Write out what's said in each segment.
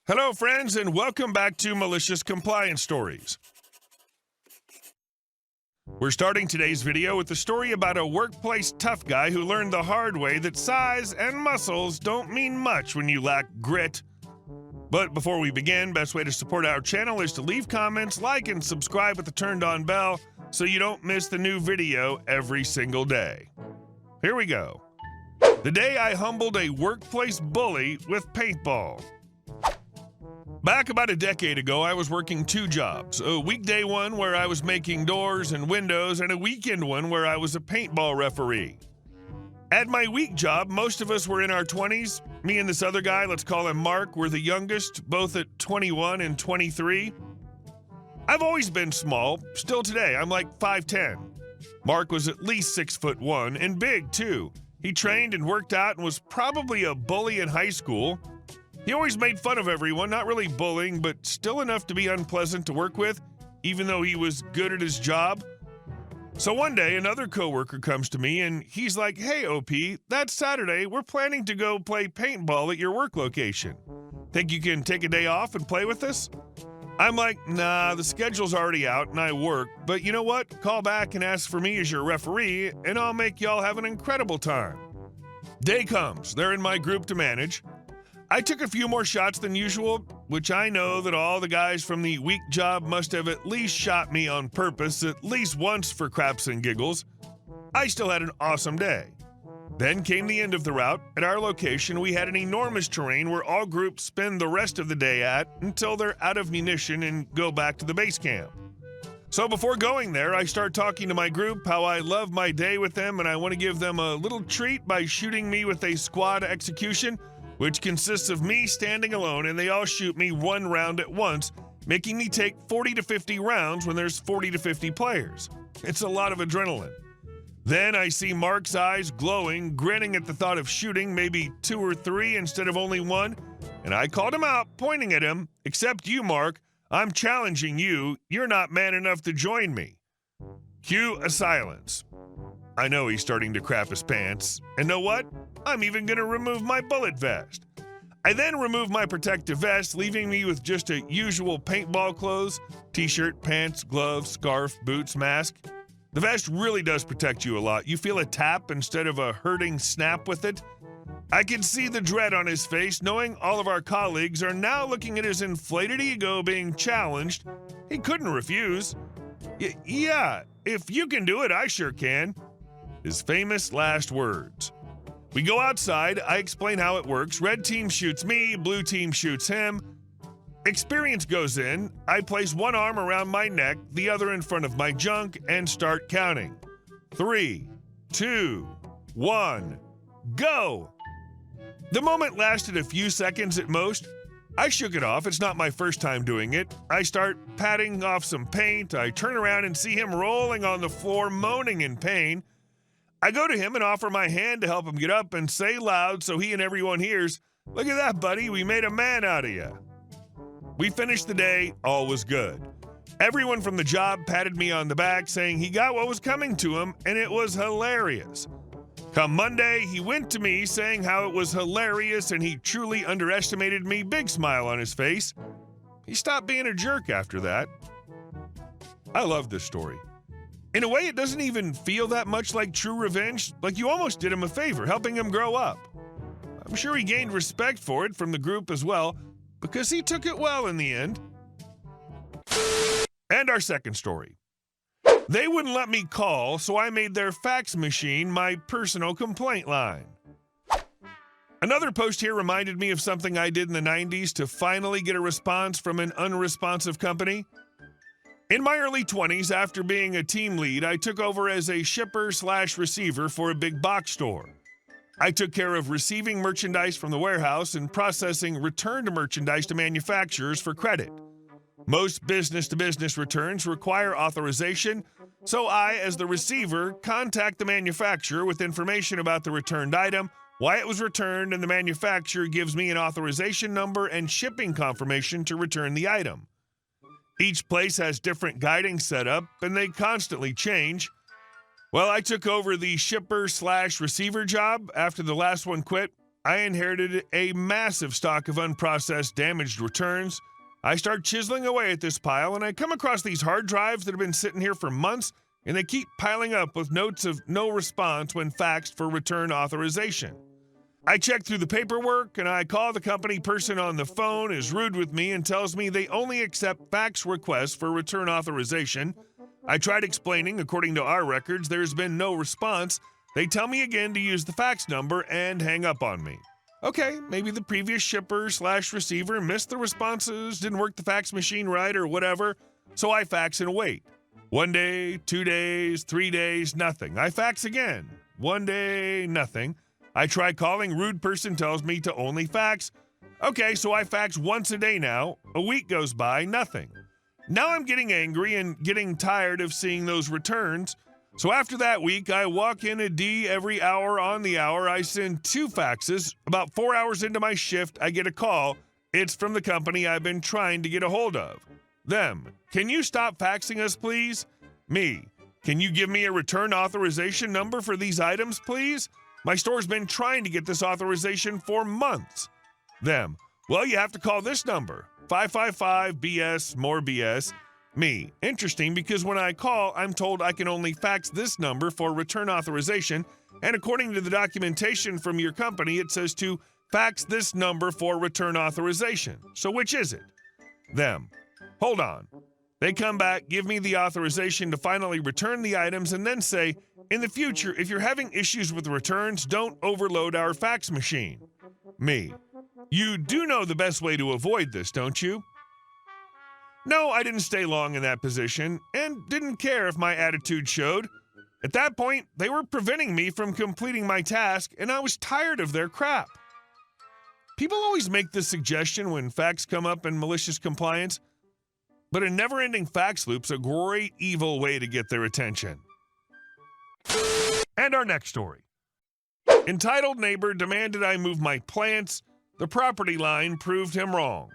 Hello, friends, and welcome back to Malicious Compliance Stories. We're starting today's video with a story about a workplace tough guy who learned the hard way that size and muscles don't mean much when you lack grit. But before we begin, best way to support our channel is to leave comments, like, and subscribe with the turned-on bell so you don't miss the new video every single day. Here we go. The day I humbled a workplace bully with paintball. Back about a decade ago, I was working two jobs, a weekday one where I was making doors and windows, and a weekend one where I was a paintball referee. At my week job, most of us were in our 20s. Me and this other guy, let's call him Mark, were the youngest, both at 21 and 23. I've always been small, still today, I'm like 5'10". Mark was at least 6'1" and big too. He trained and worked out and was probably a bully in high school. He always made fun of everyone, not really bullying, but still enough to be unpleasant to work with, even though he was good at his job. So one day, another coworker comes to me, and he's like, "Hey, OP, that Saturday, we're planning to go play paintball at your work location. Think you can take a day off and play with us?" I'm like, "Nah, the schedule's already out, and I work, but you know what? Call back and ask for me as your referee, and I'll make y'all have an incredible time." Day comes. They're in my group to manage. I took a few more shots than usual, which I know that all the guys from the week job must have at least shot me on purpose at least once for craps and giggles. I still had an awesome day. Then came the end of the route. At our location, we had an enormous terrain where all groups spend the rest of the day at until they're out of munition and go back to the base camp. So before going there, I start talking to my group how I love my day with them and I want to give them a little treat by shooting me with a squad execution, which consists of me standing alone and they all shoot me one round at once, making me take 40 to 50 rounds when there's 40 to 50 players. It's a lot of adrenaline. Then I see Mark's eyes glowing, grinning at the thought of shooting maybe 2 or 3 instead of only 1, and I called him out, pointing at him, "Except you, Mark, I'm challenging you. You're not man enough to join me." Cue a silence. I know he's starting to crap his pants, and know what? I'm even going to remove my bullet vest. I then remove my protective vest, leaving me with just a usual paintball clothes, t-shirt, pants, gloves, scarf, boots, mask. The vest really does protect you a lot. You feel a tap instead of a hurting snap with it. I can see the dread on his face, knowing all of our colleagues are now looking at his inflated ego being challenged. He couldn't refuse. Yeah, if you can do it, I sure can. His famous last words. We go outside, I explain how it works. Red team shoots me, blue team shoots him. Experience goes in. I place one arm around my neck, the other in front of my junk, and start counting. 3, 2, 1, go! The moment lasted a few seconds at most. I shook it off. It's not my first time doing it. I start patting off some paint. I turn around and see him rolling on the floor, moaning in pain. I go to him and offer my hand to help him get up and say loud so he and everyone hears, "Look at that, buddy, we made a man out of you." We finished the day, all was good. Everyone from the job patted me on the back saying he got what was coming to him, and it was hilarious. Come Monday, he went to me saying how it was hilarious and he truly underestimated me, big smile on his face. He stopped being a jerk after that. I love this story. In a way, it doesn't even feel that much like true revenge, like you almost did him a favor, helping him grow up. I'm sure he gained respect for it from the group as well, because he took it well in the end. And our second story. They wouldn't let me call, so I made their fax machine my personal complaint line. Another post here reminded me of something I did in the 90s to finally get a response from an unresponsive company. In my early 20s, after being a team lead, I took over as a shipper/receiver for a big box store. I took care of receiving merchandise from the warehouse and processing returned merchandise to manufacturers for credit. Most business-to-business returns require authorization, so I, as the receiver, contact the manufacturer with information about the returned item, why it was returned, and the manufacturer gives me an authorization number and shipping confirmation to return the item. Each place has different guiding set up, and they constantly change. Well, I took over the shipper/receiver job after the last one quit. I inherited a massive stock of unprocessed damaged returns. I start chiseling away at this pile, and I come across these hard drives that have been sitting here for months, and they keep piling up with notes of no response when faxed for return authorization. I check through the paperwork, and I call the company person on the phone, is rude with me, and tells me they only accept fax requests for return authorization. I tried explaining, according to our records, there's been no response. They tell me again to use the fax number and hang up on me. Okay, maybe the previous shipper/receiver missed the responses, didn't work the fax machine right, or whatever, so I fax and wait. 1 day, 2 days, 3 days, nothing. I fax again. 1 day, nothing. I try calling, rude person tells me to only fax. Okay, so I fax once a day now. A week goes by, nothing. Now I'm getting angry and getting tired of seeing those returns. So after that week, I walk in a D every hour on the hour. I send 2 faxes. About 4 hours into my shift, I get a call. It's from the company I've been trying to get a hold of. Them. Can you stop faxing us, please? Me. Can you give me a return authorization number for these items, please? My store's been trying to get this authorization for months. Them. Well, you have to call this number. 555 BS, more BS. Me. Interesting, because when I call, I'm told I can only fax this number for return authorization, and according to the documentation from your company, it says to fax this number for return authorization. So which is it? Them. Hold on. They come back, give me the authorization to finally return the items, and then say, in the future, if you're having issues with returns, don't overload our fax machine. Me. You do know the best way to avoid this, don't you? No, I didn't stay long in that position, and didn't care if my attitude showed. At that point, they were preventing me from completing my task, and I was tired of their crap. People always make this suggestion when facts come up in malicious compliance, but a never-ending fax loop's a great evil way to get their attention. And our next story. Entitled neighbor demanded I move my plants. The property line proved him wrong.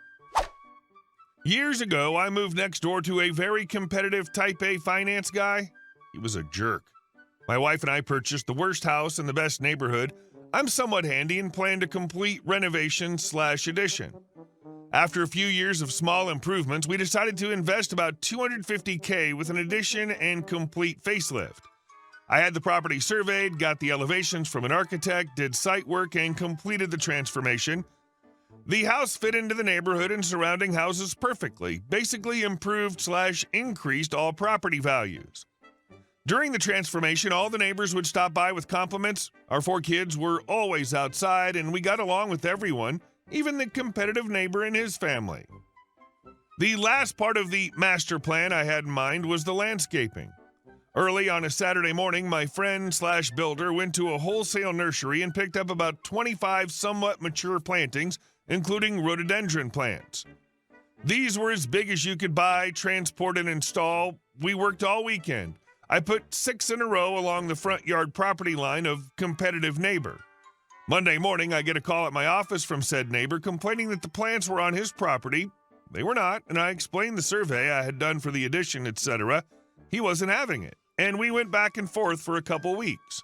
Years ago, I moved next door to a very competitive Type A finance guy. He was a jerk. My wife and I purchased the worst house in the best neighborhood. I'm somewhat handy and plan to complete renovation/addition. After a few years of small improvements, we decided to invest about $250K with an addition and complete facelift. I had the property surveyed, got the elevations from an architect, did site work, and completed the transformation. The house fit into the neighborhood and surrounding houses perfectly, basically improved/increased all property values. During the transformation, all the neighbors would stop by with compliments. Our 4 kids were always outside, and we got along with everyone, even the competitive neighbor and his family. The last part of the master plan I had in mind was the landscaping. Early on a Saturday morning, my friend/builder went to a wholesale nursery and picked up about 25 somewhat mature plantings, including rhododendron plants. These were as big as you could buy, transport, and install. We worked all weekend. I put 6 in a row along the front yard property line of competitive neighbor. Monday morning, I get a call at my office from said neighbor complaining that the plants were on his property. They were not, and I explained the survey I had done for the addition, etc. He wasn't having it, and we went back and forth for a couple weeks.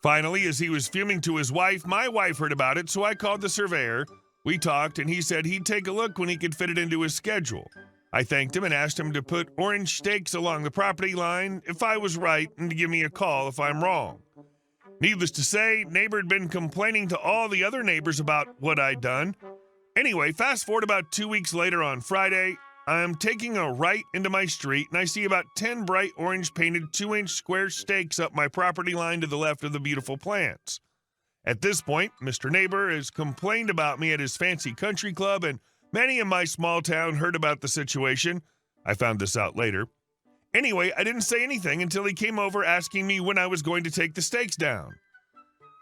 Finally, as he was fuming to his wife, my wife heard about it, so I called the surveyor. We talked, and he said he'd take a look when he could fit it into his schedule. I thanked him and asked him to put orange stakes along the property line if I was right and to give me a call if I'm wrong. Needless to say, neighbor had been complaining to all the other neighbors about what I'd done. Anyway, fast forward about 2 weeks later on Friday, I'm taking a right into my street and I see about 10 bright orange painted 2-inch square stakes up my property line to the left of the beautiful plants. At this point, Mr. Neighbor has complained about me at his fancy country club, and many in my small town heard about the situation. I found this out later. Anyway, I didn't say anything until he came over asking me when I was going to take the stakes down.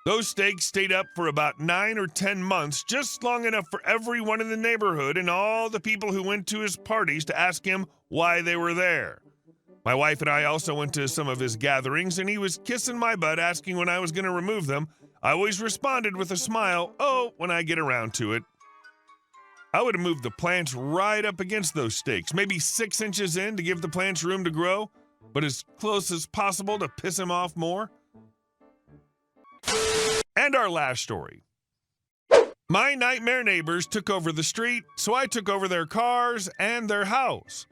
Those stakes stayed up for about 9 or 10 months, just long enough for everyone in the neighborhood and all the people who went to his parties to ask him why they were there. My wife and I also went to some of his gatherings, and he was kissing my butt asking when I was going to remove them. I always responded with a smile, "Oh, when I get around to it." I would have moved the plants right up against those stakes, maybe 6 inches in to give the plants room to grow, but as close as possible to piss him off more. And our last story. My nightmare neighbors took over the street, so I took over their cars and their house.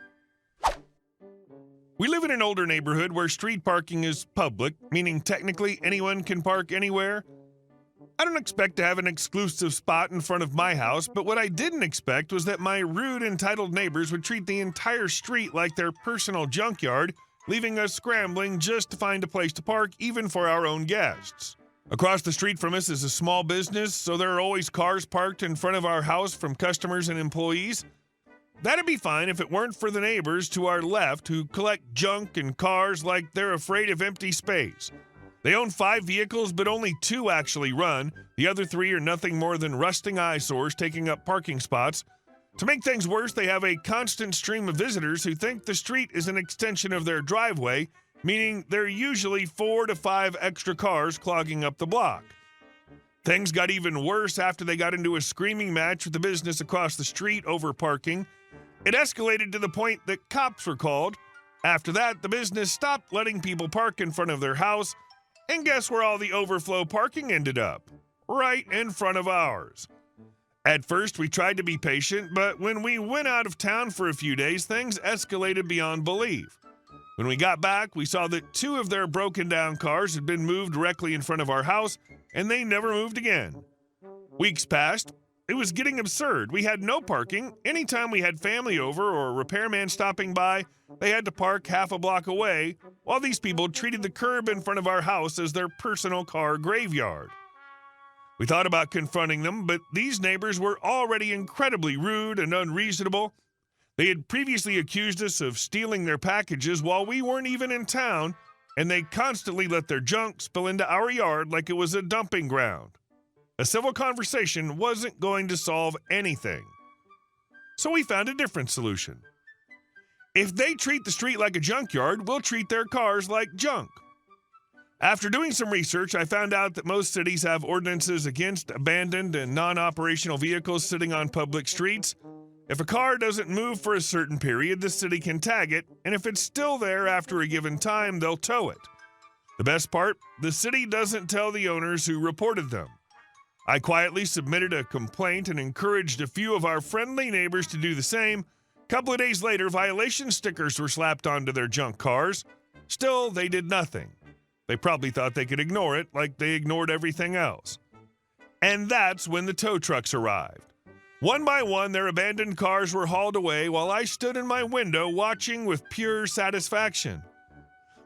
We live in an older neighborhood where street parking is public, meaning technically anyone can park anywhere. I don't expect to have an exclusive spot in front of my house, but what I didn't expect was that my rude, entitled neighbors would treat the entire street like their personal junkyard, leaving us scrambling just to find a place to park, even for our own guests. Across the street from us is a small business, so there are always cars parked in front of our house from customers and employees. That'd be fine if it weren't for the neighbors to our left who collect junk and cars like they're afraid of empty space. They own 5 vehicles, but only 2 actually run. The other 3 are nothing more than rusting eyesores taking up parking spots. To make things worse, they have a constant stream of visitors who think the street is an extension of their driveway, meaning there are usually 4 to 5 extra cars clogging up the block. Things got even worse after they got into a screaming match with the business across the street over parking. It escalated to the point that cops were called. After that, the business stopped letting people park in front of their house. And guess where all the overflow parking ended up? Right in front of ours. At first, we tried to be patient, but when we went out of town for a few days, things escalated beyond belief. When we got back, we saw that 2 of their broken down cars had been moved directly in front of our house, and they never moved again. Weeks passed. It was getting absurd. We had no parking. Anytime we had family over or a repairman stopping by, they had to park half a block away, while these people treated the curb in front of our house as their personal car graveyard. We thought about confronting them, but these neighbors were already incredibly rude and unreasonable. They had previously accused us of stealing their packages while we weren't even in town, and they constantly let their junk spill into our yard like it was a dumping ground. A civil conversation wasn't going to solve anything. So we found a different solution. If they treat the street like a junkyard, we'll treat their cars like junk. After doing some research, I found out that most cities have ordinances against abandoned and non-operational vehicles sitting on public streets. If a car doesn't move for a certain period, the city can tag it, and if it's still there after a given time, they'll tow it. The best part, the city doesn't tell the owners who reported them. I quietly submitted a complaint and encouraged a few of our friendly neighbors to do the same. A couple of days later, violation stickers were slapped onto their junk cars. Still, they did nothing. They probably thought they could ignore it like they ignored everything else. And that's when the tow trucks arrived. One by one, their abandoned cars were hauled away while I stood in my window watching with pure satisfaction.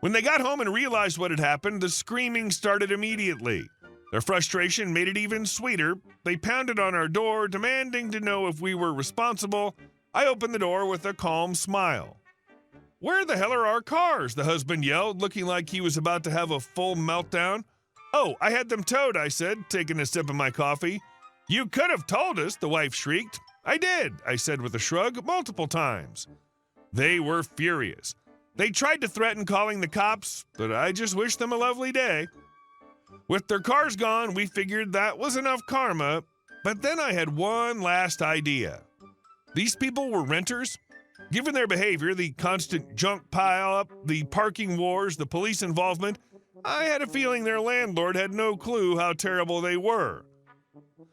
When they got home and realized what had happened, the screaming started immediately. Their frustration made it even sweeter. They pounded on our door, demanding to know if we were responsible. I opened the door with a calm smile. "Where the hell are our cars?" the husband yelled, looking like he was about to have a full meltdown. "Oh, I had them towed," I said, taking a sip of my coffee. "You could have told us," the wife shrieked. "I did," I said with a shrug, multiple times. They were furious. They tried to threaten calling the cops, but I just wished them a lovely day. With their cars gone, we figured that was enough karma, but then I had one last idea. These people were renters. Given their behavior, the constant junk pile-up, the parking wars, the police involvement, I had a feeling their landlord had no clue how terrible they were.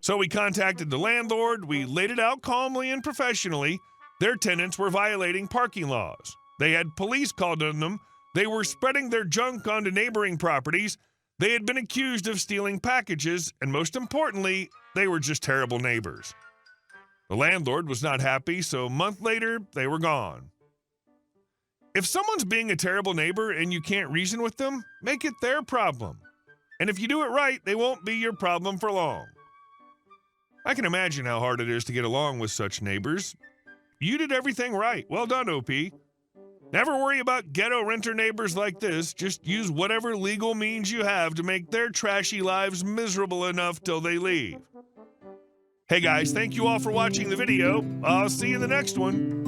So we contacted the landlord. We laid it out calmly and professionally. Their tenants were violating parking laws. They had police called on them. They were spreading their junk onto neighboring properties. They had been accused of stealing packages, and most importantly, they were just terrible neighbors. The landlord was not happy, so a month later, they were gone. If someone's being a terrible neighbor and you can't reason with them, make it their problem. And if you do it right, they won't be your problem for long. I can imagine how hard it is to get along with such neighbors. You did everything right. Well done, OP. Never worry about ghetto renter neighbors like this. Just use whatever legal means you have to make their trashy lives miserable enough till they leave. Hey guys, thank you all for watching the video. I'll see you in the next one.